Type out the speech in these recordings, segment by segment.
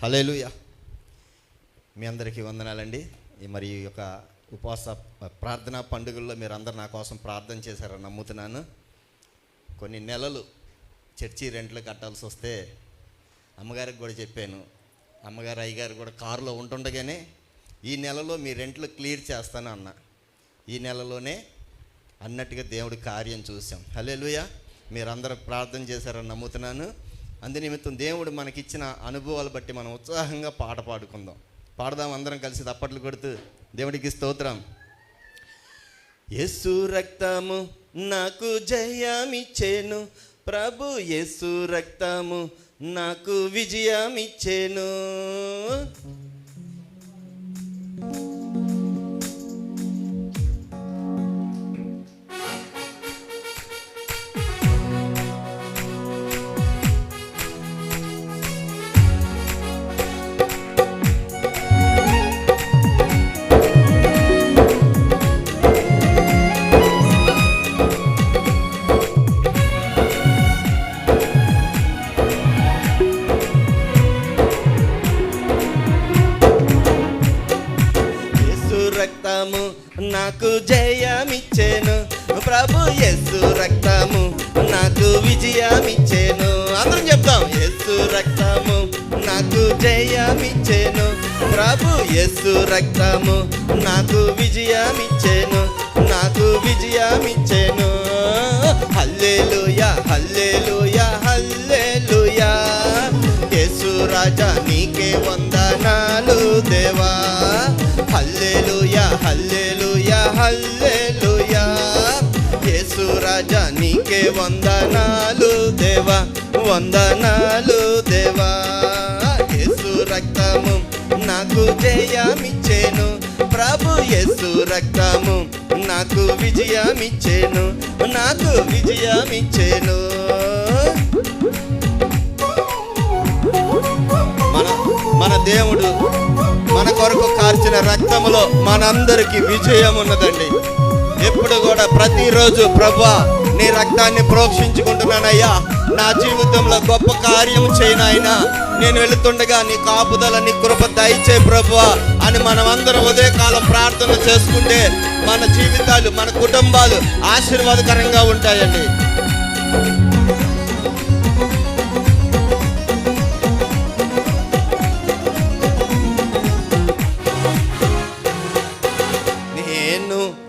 హల్లెలూయా. మీ అందరికీ వందనాలండి. మరి ఈ యొక్క ఉపవాస ప్రార్థనా పండుగల్లో మీరు అందరు నా కోసం ప్రార్థన చేశారని నమ్ముతున్నాను. కొన్ని నెలలు చర్చి రెంట్లు కట్టాల్సి వస్తే అమ్మగారికి కూడా చెప్పాను. అమ్మగారు అయ్యగారు కూడా కారులో ఉంటుండగానే ఈ నెలలో మీ రెంట్లు క్లియర్ చేస్తాను అన్న. ఈ నెలలోనే అన్నట్టుగా దేవుడి కార్యం చూసాం. హల్లెలూయా. మీరందరూ ప్రార్థన చేశారని నమ్ముతున్నాను. అందునిమిత్తం దేవుడు మనకిచ్చిన అనుభవాలు బట్టి మనం ఉత్సాహంగా పాట పాడుకుందాం. పాడదాం అందరం కలిసి తప్పట్లు కొడుతూ దేవుడికి స్తోత్రం. యేసు రక్తము నాకు జయమిచ్చేను, ప్రభు యేసు రక్తము నాకు విజయమిచ్చేను. నాకు జయమిచ్చేను, ప్రభు యేసు రక్తము నాకు విజయమిచ్చేను. అందరం చెప్తాం. యేసు రక్తము నాకు జయమిచ్చేను, ప్రభు యేసు రక్తము నాకు విజయమిచ్చేను, నాకు విజయమిచ్చేను. హల్లెలూయా హల్లెలూయా హల్లెలూయా. యేసు రాజా నీకే వందనాలు దేవా. హల్లెలూయా హల్లెలూయా హల్లెలూయా. యేసు రాజా నీకే వందనాలు దేవా, వందనాలు దేవా. యేసు రక్తము నాకు జయమిచ్చేను, ప్రభు యేసు రక్తము నాకు విజయమిచ్చేను, నాకు విజయమిచ్చేను. మన దేవుడు మన కొరకు కార్చిన రక్తములో మనందరికీ విజయం ఉన్నదండి. ఎప్పుడు కూడా ప్రతిరోజు ప్రభువా నీ రక్తాన్ని ప్రోక్షించుకుంటున్నానయ్యా, నా జీవితంలో గొప్ప కార్యం చేయనాయనా, నేను వెళుతుండగా నీ కాపుదల నీ కృప దయచే ప్రభువా అని మనం అందరం ఉదయకాలం ప్రార్థన చేసుకుంటే మన జీవితాలు మన కుటుంబాలు ఆశీర్వాదకరంగా ఉంటాయండి.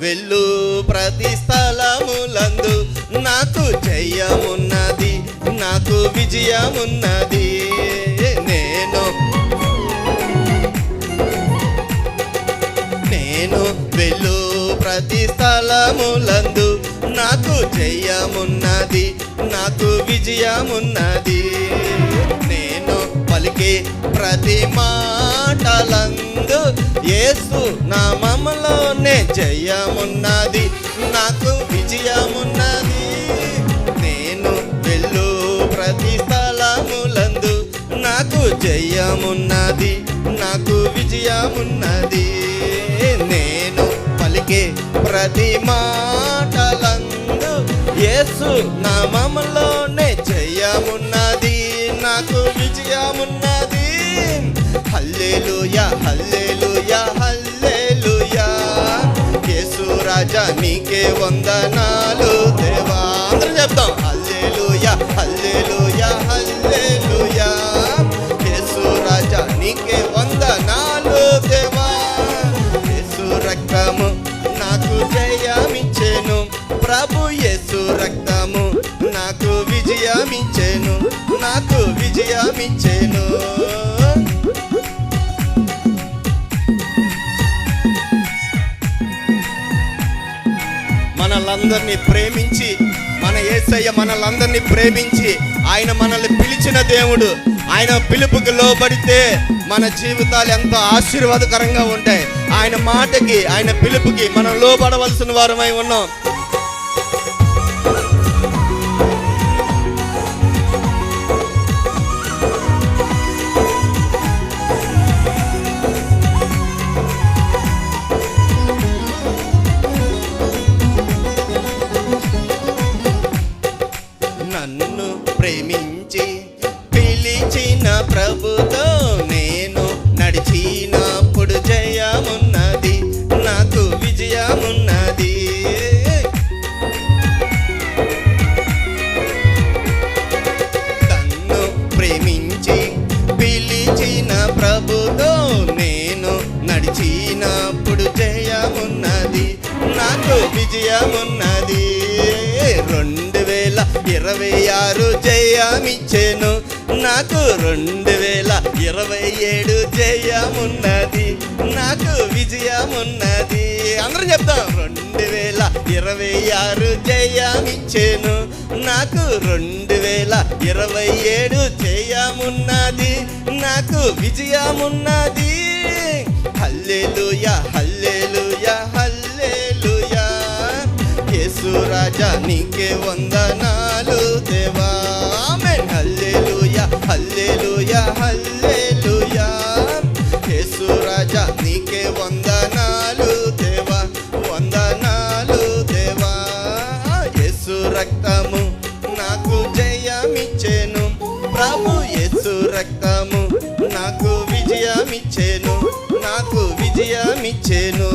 వెళ్ళు ప్రతి స్థలములందు నాకు జయమున్నది, నాకు విజయమున్నది. నేను వెళ్ళు ప్రతి స్థలములందు నాకు జయమున్నది, నాకు విజయమున్నది. నేను పలికే ప్రతి మాటలందు యేసు నామములోనే జయమున్నది, నాకు విజయమున్నది. నేను వెళ్ళు ప్రతి స్థలములందు నాకు జయమున్నది, నాకు విజయమున్నది. నేను పలికే ప్రతి మాటలందు యేసు నామములోనే జయమున్నది, నాకు విజయమున్నది. హల్లెలూయా హల్లెలూయా హల్లెలూయా. యేసు రాజా నీకే వందనాలు దేవా. అందరం చెప్తాం. హల్లెలూయా హల్లెలూయా హల్లెలూయా. యేసు రాజా నీకే వందనాలు దేవా. యేసు రక్తము నాకు జయమిచ్చేను, ప్రభు యేసు రక్తము నాకు విజయమిచ్చేను, నాకు విజయమిచ్చేను. మనలందరినీ ప్రేమించి మన యేసయ్య మనలందరినీ ప్రేమించి ఆయన మనల్ని పిలిచిన దేవుడు. ఆయన పిలుపుకి లోబడితే మన జీవితాలు ఎంతో ఆశీర్వాదకరంగా ఉంటాయి. ఆయన మాటకి ఆయన పిలుపుకి మనం లోబడవలసిన వారమై ఉన్నాం. నన్ను ప్రేమించి పిలిచిన ప్రభుతో జయమున్నది. 2026 జయమిచ్చెను నాకు, 2027 జయమున్నది, నాకు విజయమున్నది. అందరూ చెప్తాం. 2026 జయమిచ్చెను నాకు, 2027 జయమున్నది, నాకు విజయమున్నది. హల్లెలూయా హల్లెలూయా హల్లెలూయా, యేసు రాజా నీకే వందనాలు దేవా. ఆమేన్. హల్లెలూయా హల్లెలూయా హల్లెలూయా, యేసు రాజా నీకే వందనాలు దేవా, వందనాలు దేవా. యేసు రక్తము నాకు జయమిచ్చెను, ప్రభు యేసు రక్తము నాకు విజయమిచ్చెను, నాకు విజయమిచ్చెను.